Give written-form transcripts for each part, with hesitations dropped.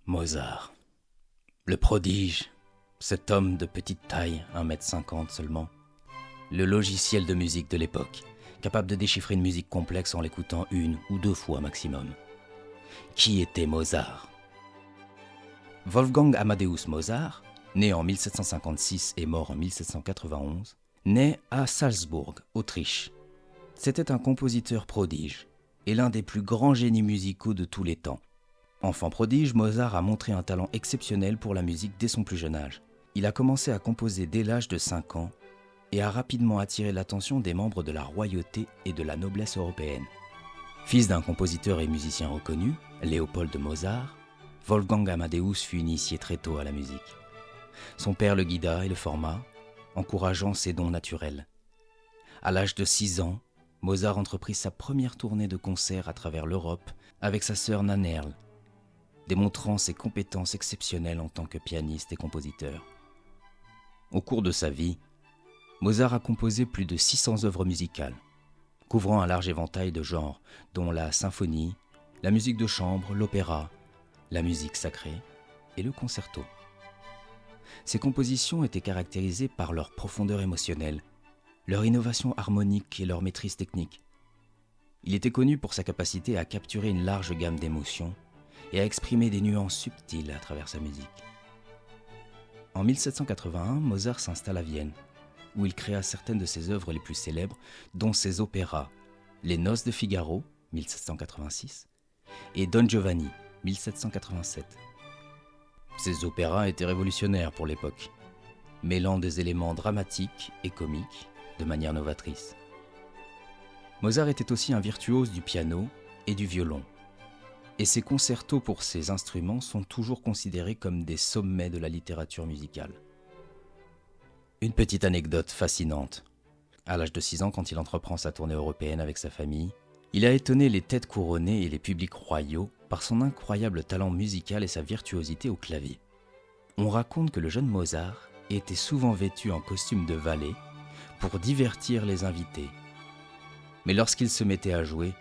Mozart, le prodige, cet homme de petite taille, 1,50 m seulement, le logiciel de musique de l'époque, capable de déchiffrer une musique complexe en l'écoutant une ou deux fois maximum. Qui était Mozart? Wolfgang Amadeus Mozart, né en 1756 et mort en 1791, naît à Salzbourg, Autriche. C'était un compositeur prodige et l'un des plus grands génies musicaux de tous les temps. Enfant prodige, Mozart a montré un talent exceptionnel pour la musique dès son plus jeune âge. Il a commencé à composer dès l'âge de 5 ans et a rapidement attiré l'attention des membres de la royauté et de la noblesse européenne. Fils d'un compositeur et musicien reconnu, Léopold de Mozart, Wolfgang Amadeus fut initié très tôt à la musique. Son père le guida et le forma, encourageant ses dons naturels. À l'âge de 6 ans, Mozart entreprit sa première tournée de concerts à travers l'Europe avec sa sœur Nannerl, démontrant ses compétences exceptionnelles en tant que pianiste et compositeur. Au cours de sa vie, Mozart a composé plus de 600 œuvres musicales, couvrant un large éventail de genres, dont la symphonie, la musique de chambre, l'opéra, la musique sacrée et le concerto. Ses compositions étaient caractérisées par leur profondeur émotionnelle, leur innovation harmonique et leur maîtrise technique. Il était connu pour sa capacité à capturer une large gamme d'émotions et à exprimer des nuances subtiles à travers sa musique. En 1781, Mozart s'installe à Vienne, où il créa certaines de ses œuvres les plus célèbres, dont ses opéras Les Noces de Figaro, 1786, et Don Giovanni, 1787. Ces opéras étaient révolutionnaires pour l'époque, mêlant des éléments dramatiques et comiques de manière novatrice. Mozart était aussi un virtuose du piano et du violon, et ses concertos pour ces instruments sont toujours considérés comme des sommets de la littérature musicale. Une petite anecdote fascinante. À l'âge de 6 ans, quand il entreprend sa tournée européenne avec sa famille, il a étonné les têtes couronnées et les publics royaux par son incroyable talent musical et sa virtuosité au clavier. On raconte que le jeune Mozart était souvent vêtu en costume de valet pour divertir les invités. Mais lorsqu'il se mettait à jouer,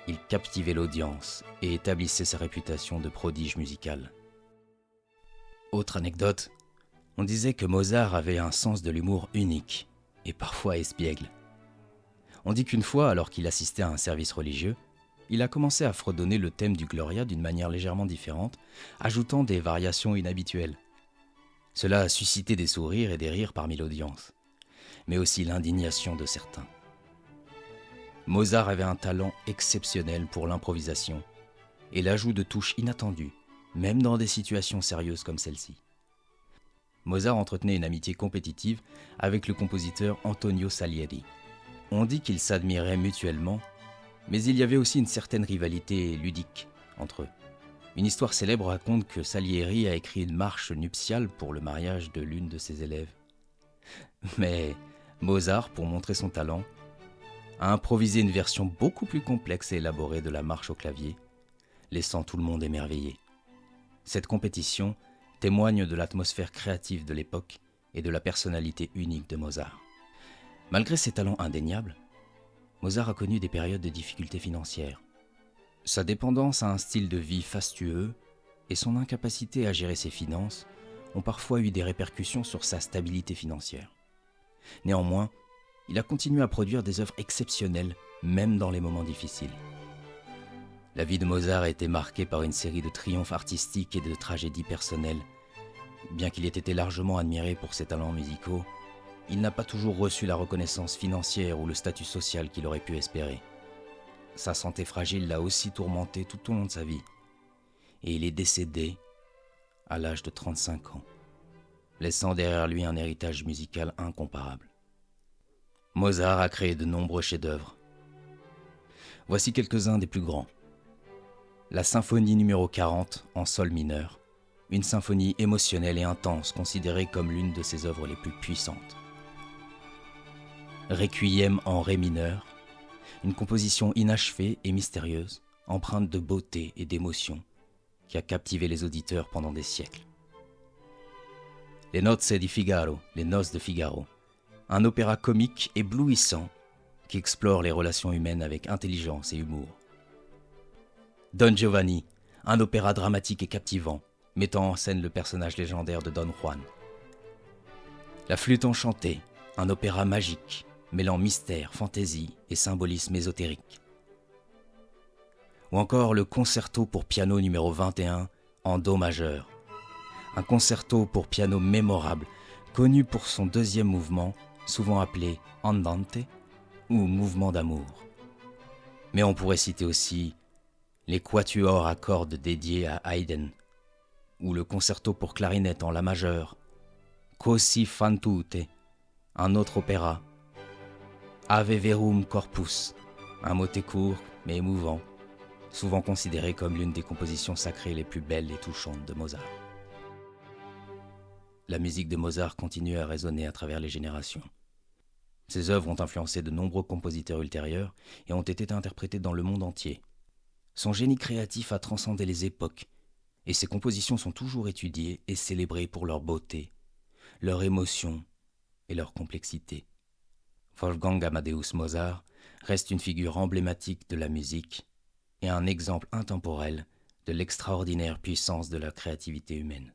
il captivait l'audience et établissait sa réputation de prodige musical. Autre anecdote, on disait que Mozart avait un sens de l'humour unique et parfois espiègle. On dit qu'une fois, alors qu'il assistait à un service religieux, il a commencé à fredonner le thème du Gloria d'une manière légèrement différente, ajoutant des variations inhabituelles. Cela a suscité des sourires et des rires parmi l'audience, mais aussi l'indignation de certains. Mozart avait un talent exceptionnel pour l'improvisation et l'ajout de touches inattendues, même dans des situations sérieuses comme celle-ci. Mozart entretenait une amitié compétitive avec le compositeur Antonio Salieri. On dit qu'ils s'admiraient mutuellement, mais il y avait aussi une certaine rivalité ludique entre eux. Une histoire célèbre raconte que Salieri a écrit une marche nuptiale pour le mariage de l'une de ses élèves. Mais Mozart, pour montrer son talent, a improvisé une version beaucoup plus complexe et élaborée de la marche au clavier, laissant tout le monde émerveillé. Cette compétition témoigne de l'atmosphère créative de l'époque et de la personnalité unique de Mozart. Malgré ses talents indéniables, Mozart a connu des périodes de difficultés financières. Sa dépendance à un style de vie fastueux et son incapacité à gérer ses finances ont parfois eu des répercussions sur sa stabilité financière. Néanmoins, il a continué à produire des œuvres exceptionnelles, même dans les moments difficiles. La vie de Mozart a été marquée par une série de triomphes artistiques et de tragédies personnelles. Bien qu'il ait été largement admiré pour ses talents musicaux, il n'a pas toujours reçu la reconnaissance financière ou le statut social qu'il aurait pu espérer. Sa santé fragile l'a aussi tourmenté tout au long de sa vie, et il est décédé à l'âge de 35 ans, laissant derrière lui un héritage musical incomparable. Mozart a créé de nombreux chefs-d'œuvre. Voici quelques-uns des plus grands. La symphonie numéro 40 en sol mineur, une symphonie émotionnelle et intense considérée comme l'une de ses œuvres les plus puissantes. Requiem en ré mineur, une composition inachevée et mystérieuse, empreinte de beauté et d'émotion, qui a captivé les auditeurs pendant des siècles. Les Nozze di Figaro, les Noces de Figaro, un opéra comique éblouissant qui explore les relations humaines avec intelligence et humour. Don Giovanni, un opéra dramatique et captivant, mettant en scène le personnage légendaire de Don Juan. La Flûte enchantée, un opéra magique, mêlant mystère, fantaisie et symbolisme ésotérique. Ou encore le concerto pour piano numéro 21 en do majeur. Un concerto pour piano mémorable, connu pour son deuxième mouvement, souvent appelé andante ou mouvement d'amour. Mais on pourrait citer aussi les quatuors à cordes dédiés à Haydn, ou le concerto pour clarinette en la majeure, Così fan tutte, un autre opéra, Ave verum corpus, un motet court mais émouvant, souvent considéré comme l'une des compositions sacrées les plus belles et touchantes de Mozart. La musique de Mozart continue à résonner à travers les générations. Ses œuvres ont influencé de nombreux compositeurs ultérieurs et ont été interprétées dans le monde entier. Son génie créatif a transcendé les époques, et ses compositions sont toujours étudiées et célébrées pour leur beauté, leur émotion et leur complexité. Wolfgang Amadeus Mozart reste une figure emblématique de la musique et un exemple intemporel de l'extraordinaire puissance de la créativité humaine.